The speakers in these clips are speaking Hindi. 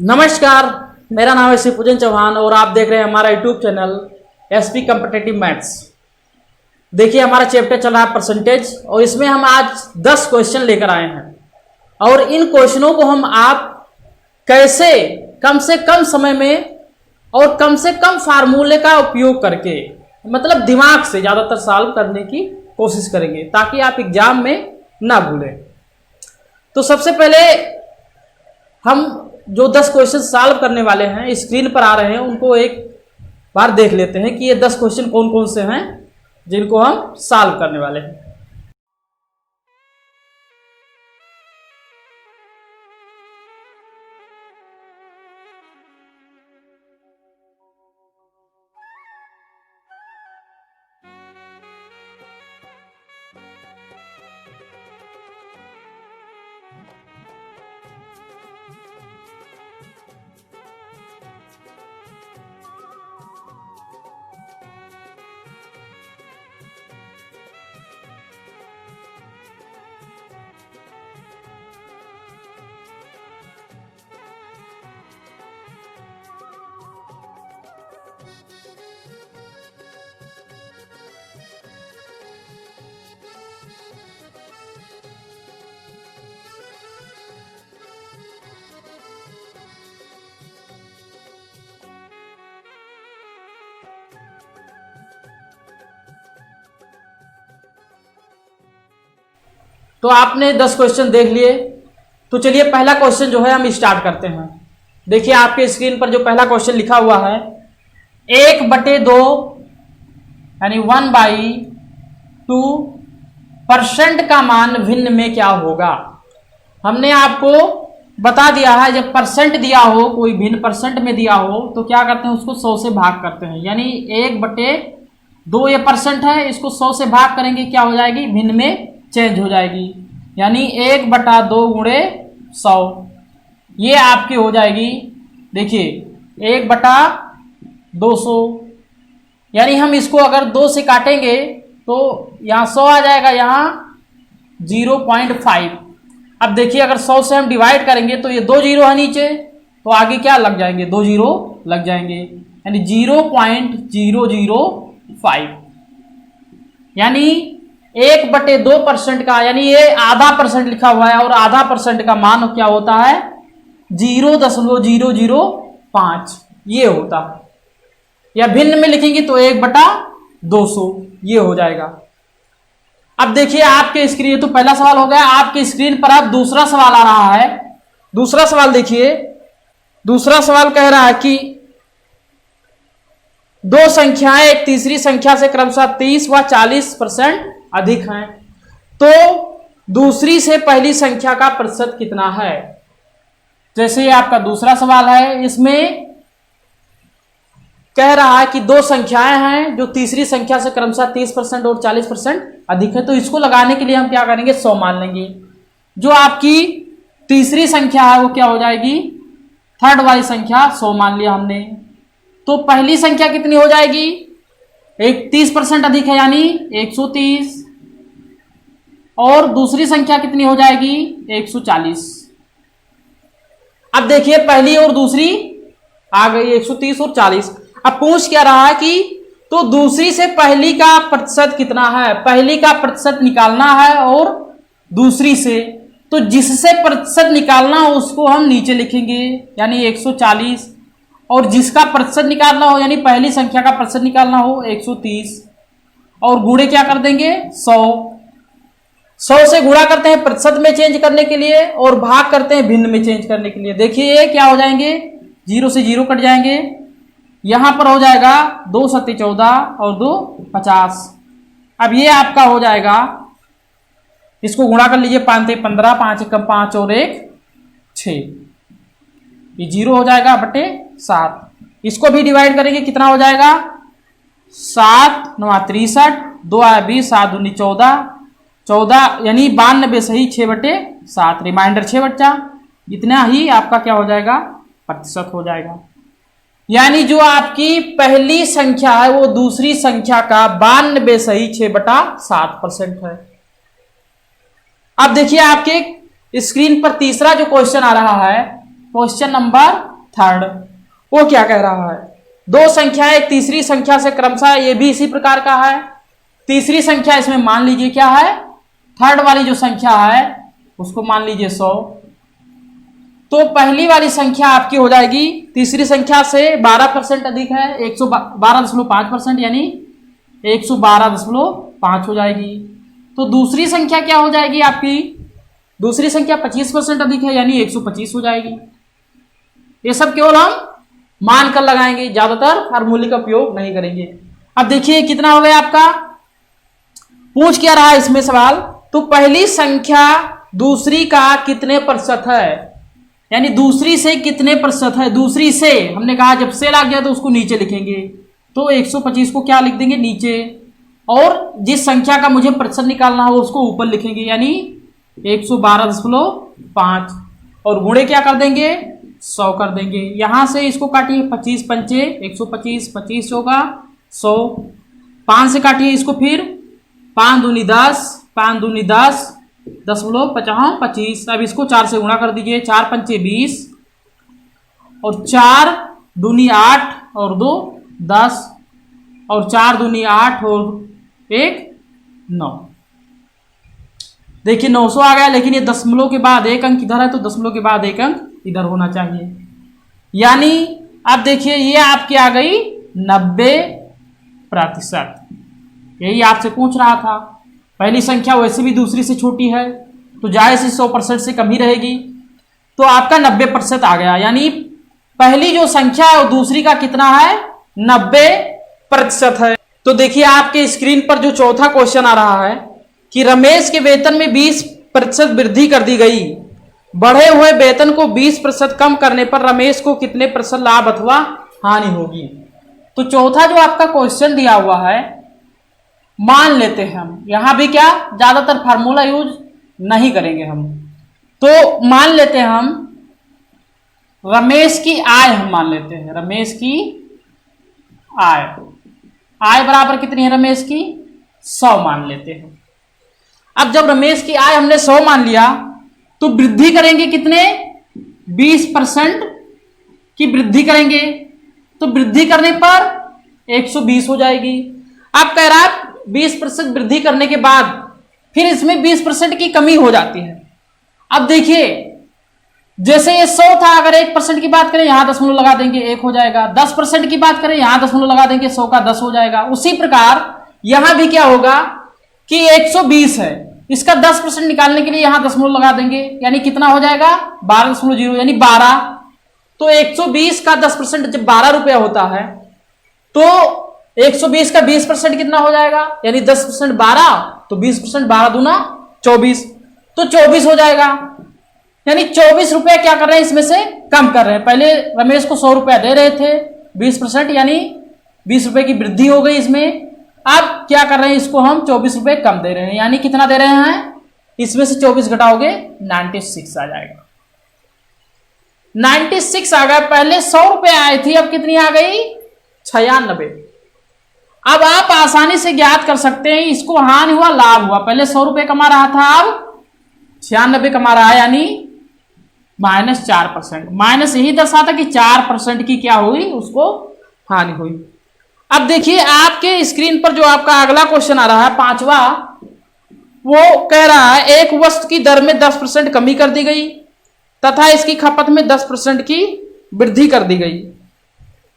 नमस्कार, मेरा नाम है शिवपूजन चौहान और आप देख रहे हैं हमारा YouTube channel SP competitive maths. देखिए, हमारा चैप्टर चल रहा है परसेंटेज और इसमें हम आज 10 क्वेश्चन लेकर आए हैं और इन क्वेश्चनों को हम आप कैसे कम से कम समय में और कम से कम फार्मूले का उपयोग करके, मतलब दिमाग से ज़्यादातर सॉल्व करने की कोशिश करेंगे ताकि आप एग्जाम में ना भूलें। तो सबसे पहले हम जो 10 क्वेश्चन सॉल्व करने वाले हैं स्क्रीन पर आ रहे हैं, उनको एक बार देख लेते हैं कि ये 10 क्वेश्चन कौन कौन से हैं जिनको हम सॉल्व करने वाले हैं। तो आपने 10 क्वेश्चन देख लिए, तो चलिए पहला क्वेश्चन जो है हम स्टार्ट करते हैं। देखिए आपके स्क्रीन पर जो पहला क्वेश्चन लिखा हुआ है 1/2 यानी 1/2% का मान भिन्न में क्या होगा। हमने आपको बता दिया है जब परसेंट दिया हो, कोई भिन्न परसेंट में दिया हो तो क्या करते हैं, उसको 100 से भाग करते हैं। यानी 1/2 ये परसेंट है, इसको 100 से भाग करेंगे, क्या हो जाएगी, भिन्न में चेंज हो जाएगी। यानी 1/2 गुणे 100 ये आपकी हो जाएगी। देखिए 1/200 यानी हम इसको अगर 2 से काटेंगे तो यहाँ 100 आ जाएगा, यहाँ 0.5। अब देखिए अगर 100 से हम डिवाइड करेंगे तो ये 2 जीरो है नीचे, तो आगे क्या लग जाएंगे, 2 जीरो लग जाएंगे, यानी 0.005। यानी 1/2% का, यानी ये आधा परसेंट लिखा हुआ है और आधा परसेंट का मान क्या होता है, 0.005 ये होता है। या भिन्न में लिखेंगे तो 1/200 ये हो जाएगा। अब देखिए आपके स्क्रीन, तो पहला सवाल हो गया। आपके स्क्रीन पर अब दूसरा सवाल आ रहा है। दूसरा सवाल देखिए, दूसरा सवाल कह रहा है कि दो संख्याएं एक तीसरी संख्या से क्रमशः 30 व 40% अधिक हैं, तो दूसरी से पहली संख्या का प्रतिशत कितना है। जैसे ये आपका दूसरा सवाल है, इसमें कह रहा है कि दो संख्याएं हैं जो तीसरी संख्या से क्रमशः 30% और 40% अधिक है, तो इसको लगाने के लिए हम क्या करेंगे, 100 मान लेंगे। जो आपकी तीसरी संख्या है वो क्या हो जाएगी, थर्ड वाली संख्या 100 मान लिया हमने, तो पहली संख्या कितनी हो जाएगी, 30% अधिक है यानी 130, और दूसरी संख्या कितनी हो जाएगी, 140। अब देखिए पहली और दूसरी आ गई 130 और 40। अब पूछ क्या रहा है कि तो दूसरी से पहली का प्रतिशत कितना है, पहली का प्रतिशत निकालना है और दूसरी से, तो जिससे प्रतिशत निकालना हो उसको हम नीचे लिखेंगे यानी 140, और जिसका प्रतिशत निकालना हो यानी पहली संख्या का प्रतिशत निकालना हो 130, और गुणे क्या कर देंगे, 100 से गुणा करते हैं प्रतिशत में चेंज करने के लिए और भाग करते हैं भिन्न में चेंज करने के लिए। देखिए ये क्या हो जाएंगे, 0 से 0 कट जाएंगे, यहां पर हो जाएगा 2 सत्ते 14 और 2 50। अब ये आपका हो जाएगा, इसको गुणा कर लीजिए, 5 ते 15, 5 एकम 5 और 1 6, ये 0 हो जाएगा बटे 7। इसको भी डिवाइड करेंगे, कितना हो जाएगा, 7 9 63, 2 आया 20, 7 दूनी 14 यानी 92 सही 6/7, रिमाइंडर 6 बच्चा, इतना ही आपका क्या हो जाएगा, प्रतिशत हो जाएगा। यानी जो आपकी पहली संख्या है वो दूसरी संख्या का 92 सही 6/7% है। अब देखिए आपके स्क्रीन पर तीसरा जो क्वेश्चन आ रहा है क्वेश्चन नंबर 3 वो क्या कह रहा है, दो संख्याएं एक तीसरी संख्या से क्रमशः, ये भी इसी प्रकार का है। तीसरी संख्या इसमें मान लीजिए क्या है, थर्ड वाली जो संख्या है उसको मान लीजिए 100। तो पहली वाली संख्या आपकी हो जाएगी तीसरी संख्या से 12% अधिक है, 112.5%, यानी 112.5 हो जाएगी। तो दूसरी संख्या क्या हो जाएगी आपकी, दूसरी संख्या 25% अधिक है, यानी 125 हो जाएगी। ये सब केवल हम मान कर लगाएंगे, ज्यादातर फार्मूले का उपयोग नहीं करेंगे। अब देखिए कितना हो गया आपका, पूछ क्या रहा है इसमें सवाल, तो पहली संख्या दूसरी का कितने प्रतिशत है, यानी दूसरी से कितने प्रतिशत है। दूसरी से हमने कहा जब से लग गया तो उसको नीचे लिखेंगे, तो 125 को क्या लिख देंगे नीचे, और जिस संख्या का मुझे प्रतिशत निकालना हो उसको ऊपर लिखेंगे, यानी 112.5, और गुणे क्या कर देंगे 100 कर देंगे। यहां से इसको काटिए, 25 पंचे 125, 25 होगा 100, 5 से काटिए इसको, फिर 5 दूनी 10, 5 दूनी 10, 10.5, अब इसको 4 से गुणा कर दीजिए, 4 पंचे 20, और 4 दूनी 8 और 2 10, और 4 दूनी 8 और 1 9। देखिए 900 आ गया, लेकिन ये दशमलव के बाद एक अंक इधर है तो दशमलव के बाद एक अंक इधर होना चाहिए, यानी अब देखिए ये आपकी आ गई 90%। यही आपसे पूछ रहा था, पहली संख्या वैसे भी दूसरी से छोटी है तो जाहिर सी 100% से कम ही रहेगी, तो आपका 90% आ गया, यानी पहली जो संख्या है वो दूसरी का कितना है 90% है। तो देखिए आपके स्क्रीन पर जो चौथा क्वेश्चन आ रहा है कि रमेश के वेतन में 20% वृद्धि कर दी गई, बढ़े हुए वेतन को 20% कम करने पर रमेश को कितने प्रतिशत लाभ अथवा हानि होगी। तो चौथा जो आपका क्वेश्चन दिया हुआ है, मान लेते हैं हम, यहां भी क्या ज्यादातर फार्मूला यूज नहीं करेंगे हम, तो मान लेते हैं हम रमेश की आय, हम मान लेते हैं रमेश की आय, आय बराबर कितनी है रमेश की 100 मान लेते हैं। अब जब रमेश की आय हमने 100 मान लिया तो वृद्धि करेंगे कितने 20% की वृद्धि करेंगे, तो वृद्धि करने पर 120 हो जाएगी। अब कह रहा है 20% वृद्धि करने के बाद फिर इसमें 20% की कमी हो जाती है। अब देखिए जैसे ये 100 था, अगर 1% की बात करें यहां दशमलव लगा देंगे 1 हो जाएगा, 10% की बात करें यहां दशमलव लगा देंगे 100 का 10 हो जाएगा। उसी प्रकार यहां भी क्या होगा कि 120 है, इसका 10% निकालने के लिए यहां दशमलव लगा देंगे, यानी कितना हो जाएगा 12.0 यानी 12। तो 120 का 10% जब 12 रुपया होता है तो 120 का 20% कितना हो जाएगा, यानी 10% 12, तो 20% 12 दूना 24, तो 24 हो जाएगा। यानी 24 रुपया क्या कर रहे हैं इसमें से कम कर रहे हैं। पहले रमेश को 100 रुपया दे रहे थे 20%, यानी 20 रुपए की वृद्धि हो गई इसमें। अब क्या कर रहे हैं, इसको हम 24 रुपए कम दे रहे हैं, यानी कितना दे रहे हैं, इसमें से 24 घटाओगे 96 आ जाएगा। 96 आ गया, पहले 100 रुपए आई थी, अब कितनी आ गई 96। अब आप आसानी से ज्ञात कर सकते हैं इसको हानि हुआ लाभ हुआ, पहले 100 रुपए कमा रहा था अब 96 कमा रहा है, यानी -4%। माइनस यही दर्शाता कि 4% की क्या हुई उसको हानि हुई। अब देखिए आपके स्क्रीन पर जो आपका अगला क्वेश्चन आ रहा है 5वां, वो कह रहा है एक वस्तु की दर में 10% कमी कर दी गई तथा इसकी खपत में 10% की वृद्धि कर दी गई।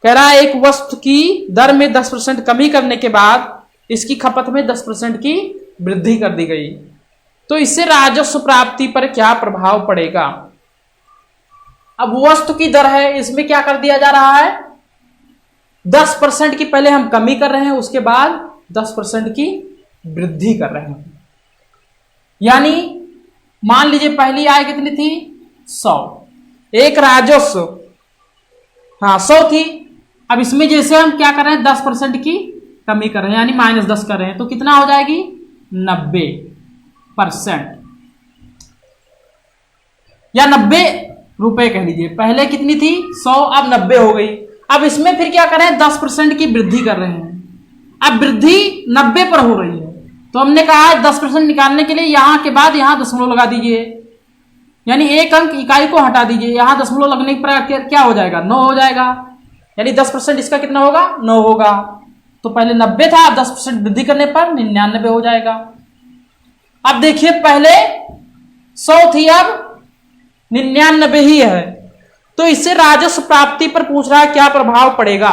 कह रहा है एक वस्तु की दर में 10% कमी करने के बाद इसकी खपत में 10% की वृद्धि कर दी गई, तो इससे राजस्व प्राप्ति पर क्या प्रभाव पड़ेगा। अब वस्तु की दर है, इसमें क्या कर दिया जा रहा है 10% की पहले हम कमी कर रहे हैं, उसके बाद 10% की वृद्धि कर रहे हैं। यानी मान लीजिए पहली आय कितनी थी 100, एक राजस्व 100 थी, अब इसमें जैसे हम क्या कर रहे हैं 10% की कमी कर रहे हैं, यानी -10 कर रहे हैं, तो कितना हो जाएगी 90% या 90 रुपए कह लीजिए। पहले कितनी थी 100, अब 90 हो गई। अब इसमें फिर क्या कर रहे हैं 10% की वृद्धि कर रहे हैं, अब वृद्धि 90 पर हो रही है, तो हमने कहा 10% निकालने के लिए यहां के बाद यहां दशमलव लगा दीजिए, यानी एक अंक इकाई को हटा दीजिए, यहां दशमलव लगने पर क्या हो जाएगा, 9 हो जाएगा। यानी 10% इसका कितना होगा, 9 होगा। तो पहले 90 था, अब 10% वृद्धि करने पर 99 हो जाएगा। अब देखिए पहले 100 थी, अब 99 ही है। तो इससे राजस्व प्राप्ति पर पूछ रहा है क्या प्रभाव पड़ेगा।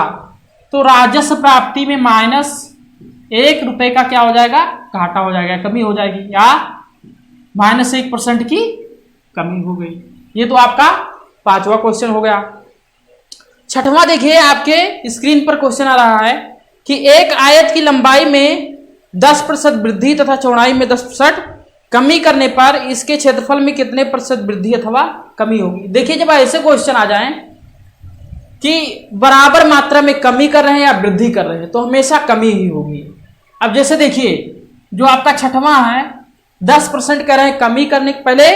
तो राजस्व प्राप्ति में -1 रुपए का क्या हो जाएगा, घाटा हो जाएगा, कमी हो जाएगी, या -1% की कमी हो गई। ये तो आपका 5वां क्वेश्चन हो गया। 6वां देखिए, आपके स्क्रीन पर क्वेश्चन आ रहा है कि एक आयत की लंबाई में 10% वृद्धि तथा चौड़ाई में 10% कमी करने पर इसके क्षेत्रफल में कितने % वृद्धि अथवा कमी होगी। देखिए जब ऐसे क्वेश्चन आ जाएं कि बराबर मात्रा में कमी कर रहे हैं या वृद्धि कर रहे हैं, तो हमेशा कमी ही होगी। अब जैसे देखिए जो आपका 6वां है, 10% कर रहे हैं कमी करने के, पहले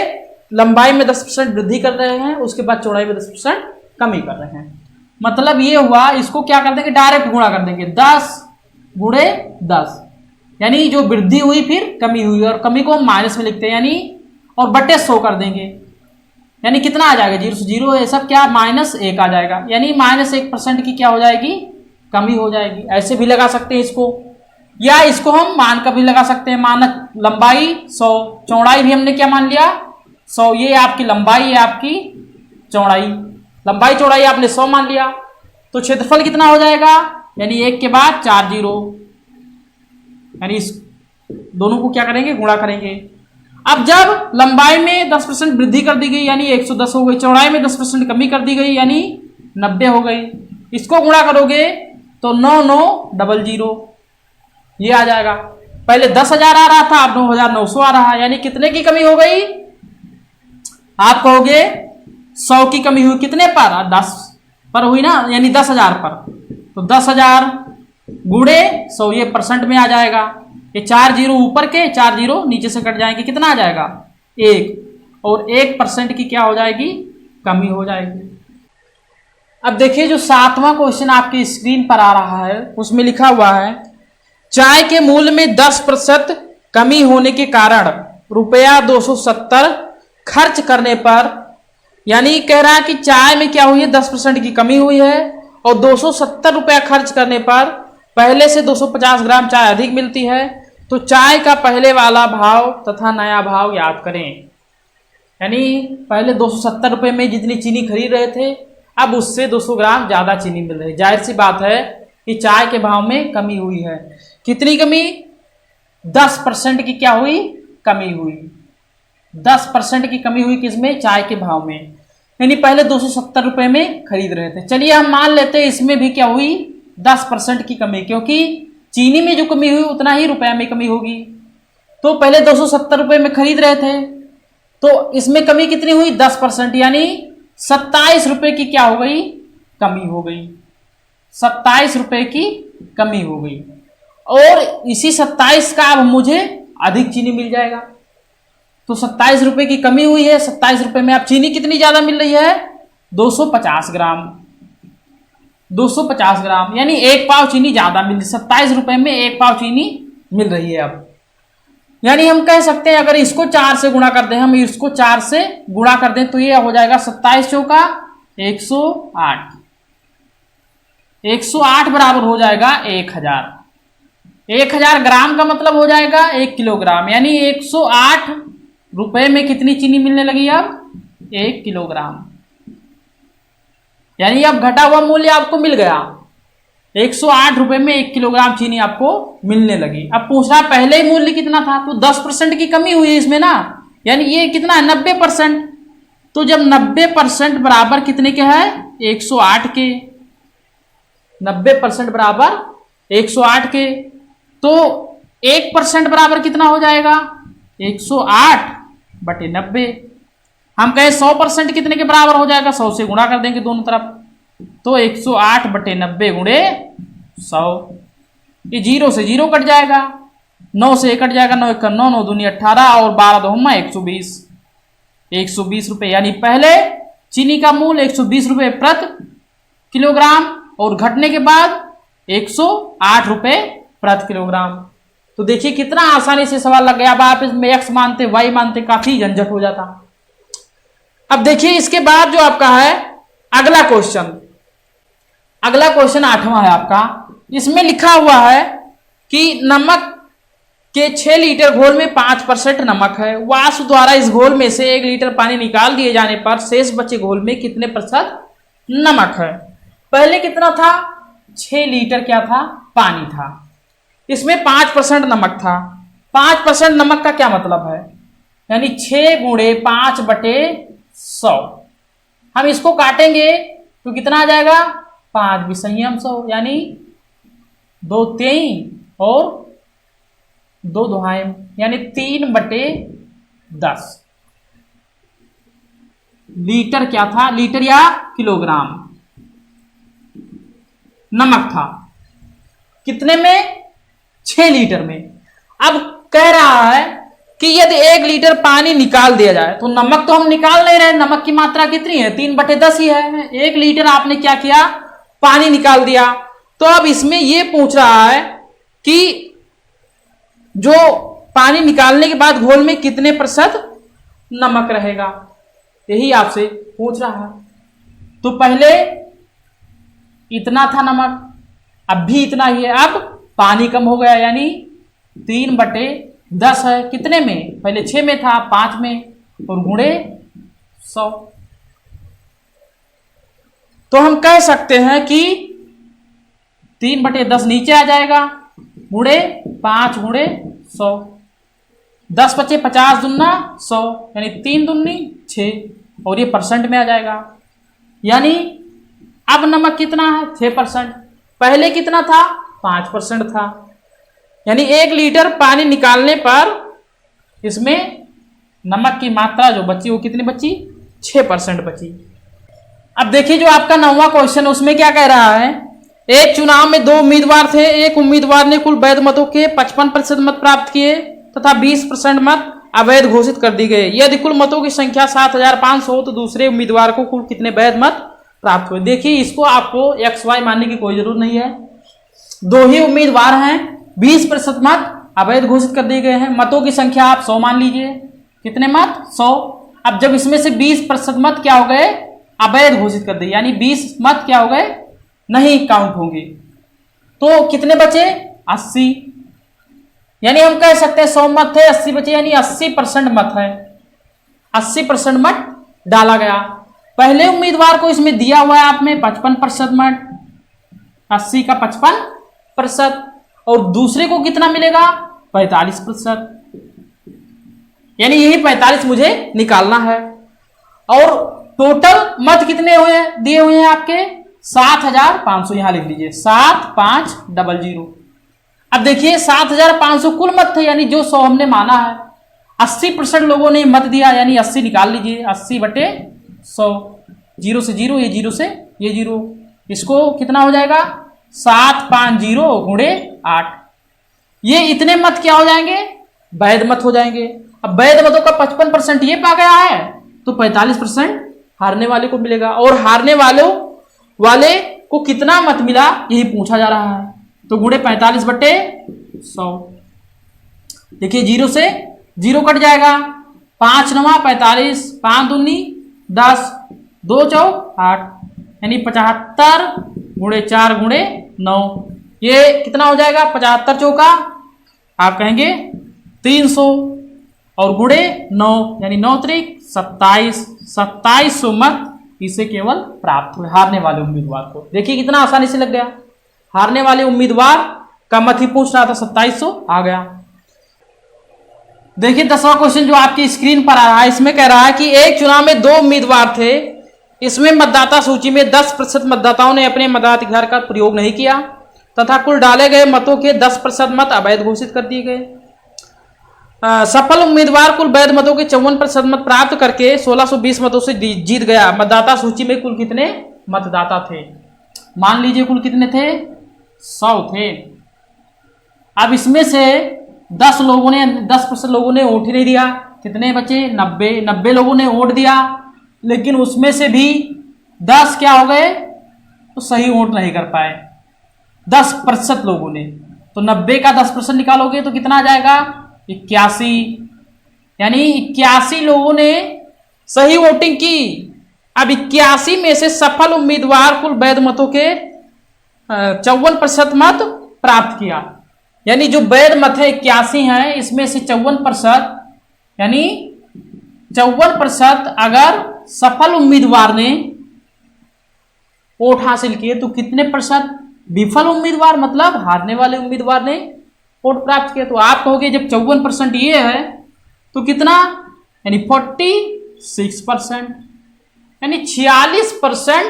लंबाई में 10% वृद्धि कर रहे हैं, उसके बाद चौड़ाई में 10% कमी कर रहे हैं। मतलब ये हुआ, इसको क्या कर देंगे, डायरेक्ट गुणा कर देंगे, 10 गुणे 10, यानी जो वृद्धि हुई फिर कमी हुई, और कमी को हम माइनस में लिखते हैं, यानी और बटे 100 कर देंगे, यानी कितना आ जाएगा, 0 से 0 है सब, क्या -1 आ जाएगा, यानी -1% की क्या हो जाएगी, कमी हो जाएगी। ऐसे भी लगा सकते हैं इसको, या इसको हम मान कर भी लगा सकते हैं। मानक लंबाई 100, चौड़ाई भी हमने क्या मान लिया, 100। ये आपकी लंबाई है, आपकी चौड़ाई, लंबाई चौड़ाई आपने 100 मान लिया। तो क्षेत्रफल कितना हो जाएगा, यानी 1 के बाद 4 0, यानी इस दोनों को क्या करेंगे, गुणा करेंगे। अब जब लंबाई में 10% वृद्धि कर दी गई, यानी 110 हो गई, चौड़ाई में 10% कमी कर दी गई, यानी 90 हो गई। इसको गुणा करोगे तो 9 9 0 0, ये आ जाएगा। पहले 10,000 आ रहा था, अब 9,900 आ रहा है, यानी कितने की कमी हो गई, आप कहोगे 100 की कमी हुई, कितने पर, 10 पर हुई ना, यानी 10,000 पर। तो 10,000 गुणे 100, ये % में आ जाएगा। ये 4 0 ऊपर के, 4 0 नीचे से कट जाएंगे, कितना आ जाएगा, 1, और 1% की क्या हो जाएगी, कमी हो जाएगी। अब देखिए जो 7वां क्वेश्चन आपकी स्क्रीन पर आ रहा है, उसमें लिखा हुआ है चाय के मूल्य में 10% कमी होने के कारण ₹270 खर्च करने पर, यानी कह रहा है कि चाय में क्या हुई है, 10% की कमी हुई है, और 270 रुपया खर्च करने पर पहले से 250 ग्राम चाय अधिक मिलती है। तो चाय का पहले वाला भाव तथा नया भाव याद करें। यानी पहले 270 रुपये में जितनी चीनी खरीद रहे थे, अब उससे 200 ग्राम ज़्यादा चीनी मिल रही है। जाहिर सी बात है कि चाय के भाव में कमी हुई है। कितनी कमी, 10% की क्या हुई, कमी हुई। 10% की कमी हुई किसमें, चाय के भाव में। यानी पहले 270 रुपये में खरीद रहे थे, चलिए हम मान लेते हैं इसमें भी क्या हुई, 10% की कमी, क्योंकि चीनी में जो कमी हुई उतना ही रुपया में कमी होगी। तो पहले 270 रुपये में खरीद रहे थे, तो इसमें कमी कितनी हुई, 10%, यानी 27 रुपये की क्या हो गई, कमी हो गई। 27 रुपये की कमी हो गई, और इसी 27 का अब मुझे अधिक चीनी मिल जाएगा। तो 27 रुपये की कमी हुई है, 27 रुपये में अब चीनी कितनी ज्यादा मिल रही है, 250 ग्राम। 250 ग्राम यानी 1 पाव चीनी ज्यादा मिल रही, 27 रुपये में 1 पाव चीनी मिल रही है अब। यानी हम कह सकते हैं अगर इसको 4 से गुणा कर दें, हम इसको 4 से गुणा कर दें तो ये हो जाएगा 27 चौका 108। 108 बराबर हो जाएगा 1000। 1000 ग्राम का मतलब हो जाएगा 1 किलोग्राम, यानी 108 रुपए में कितनी चीनी मिलने लगी अब, 1 किलोग्राम। यानी अब घटा हुआ मूल्य आपको मिल गया, 108 रुपए में 1 किलोग्राम चीनी आपको मिलने लगी। अब पूछ रहा पहले ही मूल्य कितना था, तो 10% की कमी हुई है इसमें ना, यानी ये कितना है 90%। तो जब 90% बराबर कितने के है, 108 के, 90% बराबर 108 के, तो 1% बराबर कितना हो जाएगा, 108 बटे 90। हम कहें 100% कितने के बराबर हो जाएगा, 100 से गुणा कर देंगे दोनों तरफ, तो 108 बटे 90 गुणे 100। ये 0 से 0 कट जाएगा, 9 से 1 कट जाएगा, 9 1 9, 9 दूनी 18 और 12 दो 120। 120 रुपये, यानी पहले चीनी का मूल्य 120 रुपये प्रति किलोग्राम, और घटने के बाद 108 रुपये प्रति किलोग्राम। तो देखिए कितना आसानी से सवाल लग गया। अब आप इसमें x मानते, y मानते, काफी झंझट हो जाता। अब देखिए इसके बाद जो आपका है अगला क्वेश्चन, अगला क्वेश्चन 8वां है आपका। इसमें लिखा हुआ है कि नमक के 6 लीटर घोल में 5% नमक है। वाष्प द्वारा इस घोल में से 1 लीटर पानी निकाल दिए जाने पर शेष बचे घोल में कितने प्रतिशत नमक है। पहले कितना था, 6 लीटर क्या था, पानी था, इसमें 5% नमक था। 5% नमक का क्या मतलब है, यानी 6 गुणे 5/100। हम इसको काटेंगे तो कितना आ जाएगा, 5 भी संयम 100, यानी 2 तेई और 2 दुहाइम, यानी 3/10 लीटर क्या था, लीटर या किलोग्राम नमक था। कितने में, 6 लीटर में। अब कह रहा है कि यदि 1 लीटर पानी निकाल दिया जाए, तो नमक तो हम निकाल नहीं रहे, नमक की मात्रा कितनी है, 3/10 ही है। 1 लीटर आपने क्या किया, पानी निकाल दिया। तो अब इसमें यह पूछ रहा है कि जो पानी निकालने के बाद घोल में कितने प्रतिशत नमक रहेगा, यही आपसे पूछ रहा है। तो पहले इतना था नमक, अब भी इतना ही है। अब पानी कम हो गया, यानी 3/10 है। कितने में, पहले 6 में था, 5 में, और गुणे 100। तो हम कह सकते हैं कि 3/10 नीचे आ जाएगा, गुणे 5 गुणे 100, 10 बचे 50 दूना 100, यानी 3 दूनी 6, और ये परसेंट में आ जाएगा। यानी अब नमक कितना है, 6%। पहले कितना था, 5% था। यानी 1 लीटर पानी निकालने पर इसमें नमक की मात्रा जो बची वो कितनी बची, 6% बची। अब देखिए जो आपका 9वां क्वेश्चन है उसमें क्या कह रहा है, एक चुनाव में 2 उम्मीदवार थे। एक उम्मीदवार ने कुल वैध मतों के 55% मत प्राप्त किए तथा 20% मत अवैध घोषित कर दी गए। यदि कुल मतों की संख्या 7500 हो तो दूसरे उम्मीदवार को कुल कितने वैध मत प्राप्त हुए। देखिए इसको आपको XY मानने की कोई जरूरत नहीं है, 2 ही उम्मीदवार हैं, 20% मत अवैध घोषित कर दिए गए हैं। मतों की संख्या आप 100 मान लीजिए, कितने मत, 100। अब जब इसमें से 20% मत क्या हो गए, अवैध घोषित कर दिए, यानी 20 मत क्या हो गए, नहीं काउंट होंगे, तो कितने बचे, 80। यानी हम कह सकते हैं 100 मत थे, 80 बचे, यानी 80% मत है, 80% मत डाला गया। पहले उम्मीदवार को इसमें दिया हुआ है आपने 55% मत, 80 का 55%, और दूसरे को कितना मिलेगा, 45%, यानी यही 45 मुझे निकालना है। और टोटल मत कितने हुए दिए हुए हैं आपके, 7500, यहां लिख लीजिए 7500। अब देखिए 7500 कुल मत थे, यानी जो 100 हमने माना है, 80% लोगों ने मत दिया, यानी 80 निकाल लीजिए, 80/100, 0 से 0, ये 0 से ये 0, इसको कितना हो जाएगा, 750 गुणे 8। ये इतने मत क्या हो जाएंगे, वैध मत हो जाएंगे। अब वैध मतों का 55% ये पा गया है, तो 45% हारने वाले को मिलेगा। और हारने वाले को कितना मत मिला, यही पूछा जा रहा है। तो गुणे 45/100। देखिए 0 से 0 कट जाएगा, 5 9 45, 5 दूनी 10, 2 चौक 8, यानी 75 गुणे 4 गुणे 9। ये कितना हो जाएगा, 75 चौका आप कहेंगे 300, और गुणे 9, यानी 9 त्रिक 27, 2700 मत इसे केवल प्राप्त हुए हारने वाले उम्मीदवार को। देखिए कितना आसानी से लग गया, हारने वाले उम्मीदवार का मत ही पूछ रहा था, 2700 आ गया। देखिए 10वां क्वेश्चन जो आपकी स्क्रीन पर आ रहा है, इसमें कह रहा है कि एक चुनाव में 2 उम्मीदवार थे। इसमें मतदाता सूची में 10% मतदाताओं ने अपने मताधिकार का प्रयोग नहीं किया तथा कुल डाले गए मतों के 10% मत अवैध घोषित कर दिए गए। सफल उम्मीदवार कुल वैध मतों के 54% मत प्राप्त करके 1620 मतों से जीत गया। मतदाता सूची में कुल कितने मतदाता थे, मान लीजिए कुल कितने थे, 100 थे। अब इसमें से 10% लोगों ने वोट ही नहीं दिया, कितने बचे, 90 लोगों ने वोट दिया, लेकिन उसमें से भी 10 क्या हो गए, तो सही वोट नहीं कर पाए, 10% लोगों ने। तो 90 का 10% निकालोगे तो कितना आ जाएगा, 81, यानी 81 लोगों ने सही वोटिंग की। अब 81 में से सफल उम्मीदवार कुल वैध मतों के 54% मत प्राप्त किया। यानी जो वैध मत है 81 है, इसमें से 54% यानी 54% अगर सफल उम्मीदवार ने वोट हासिल किए तो कितने प्रतिशत विफल उम्मीदवार मतलब हारने वाले उम्मीदवार ने वोट प्राप्त किए। तो आप कहोगे जब 54% ये है तो कितना, यानी 46%, यानी 46%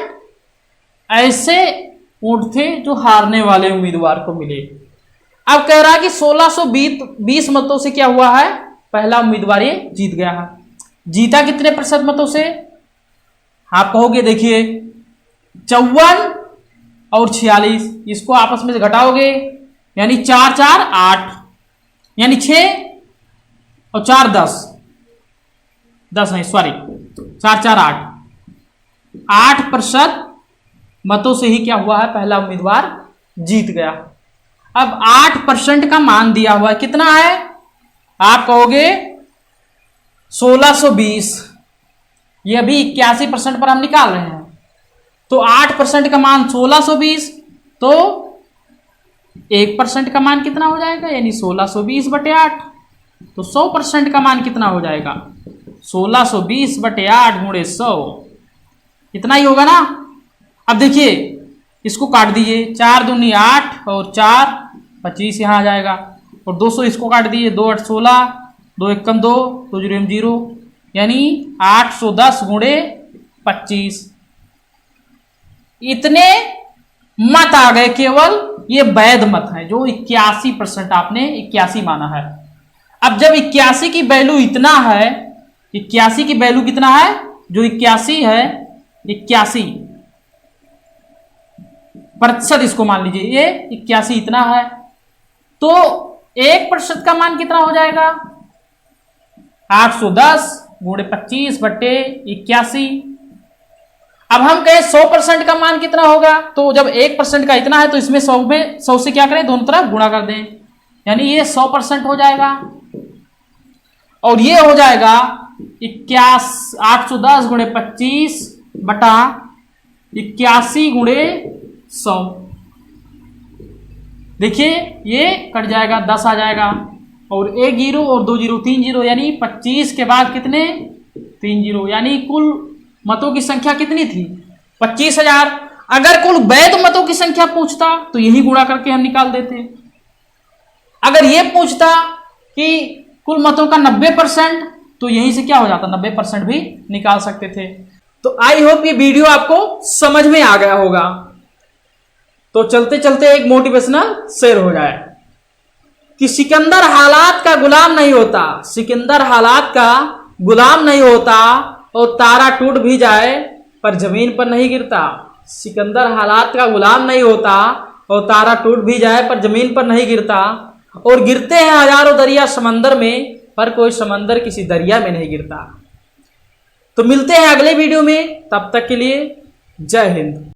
ऐसे वोट थे जो हारने वाले उम्मीदवार को मिले। अब कह रहा है कि 1620 मतों से क्या हुआ है, पहला उम्मीदवार ये जीत गया है। जीता कितने प्रतिशत मतों से, आप कहोगे देखिए 54 और 46, इसको आपस में से घटाओगे यानी 4 4 8, यानी 6 और 4 10 नहीं सॉरी 4 4 8% मतों से ही क्या हुआ है, पहला उम्मीदवार जीत गया। अब 8% का मान दिया हुआ है, कितना है, आप कहोगे 1620, ये अभी 81% पर हम निकाल रहे हैं। तो 8% का मान 1620, तो 1% का मान कितना हो जाएगा, यानी 1620/8। तो 100% का मान कितना हो जाएगा, 1620/8 गुणे 100, इतना ही होगा ना। अब देखिए इसको काट दीजिए, 4 दूनी 8 और 4 25 यहाँ आ जाएगा, और 200 इसको काट दीजिए, 2 8 16, 2 1 2, 2 0 0, यानी 810 गुणे 25। इतने मत आ गए, केवल ये वैध मत है जो 81% आपने 81 माना है। अब जब 81 की वैल्यू इतना है, 81 की वैल्यू कितना है, जो 81 है 81% इसको मान लीजिए, ये 81 इतना है, तो 1% का मान कितना हो जाएगा, 810 गुणे 25/81। अब हम कहें 100% का मान कितना होगा, तो जब 1% का इतना है तो इसमें 100 से क्या करें, दोनों तरफ गुणा कर दें, यानी ये 100% हो जाएगा, और ये हो जाएगा 810 गुणे 25/81 गुणे 100। देखिए ये कट जाएगा, 10 आ जाएगा, और 1 0 और 2 0 3 0, यानी 25 के बाद कितने 3 0, यानी कुल मतों की संख्या कितनी थी, 25,000। अगर कुल वैध मतों की संख्या पूछता तो यही गुणा करके हम निकाल देते। अगर ये पूछता कि कुल मतों का 90%, तो यहीं से क्या हो जाता, 90% भी निकाल सकते थे। तो आई होप ये वीडियो आपको समझ में आ गया होगा। तो चलते चलते एक मोटिवेशनल शेर हो जाए कि सिकंदर हालात का गुलाम नहीं होता, सिकंदर हालात का गुलाम नहीं होता, और तारा टूट भी जाए पर जमीन पर नहीं गिरता। सिकंदर हालात का गुलाम नहीं होता, और तारा टूट भी जाए पर जमीन पर नहीं गिरता, और गिरते हैं हजारों दरिया समंदर में, पर कोई समंदर किसी दरिया में नहीं गिरता। तो मिलते हैं अगले वीडियो में, तब तक के लिए जय हिंद।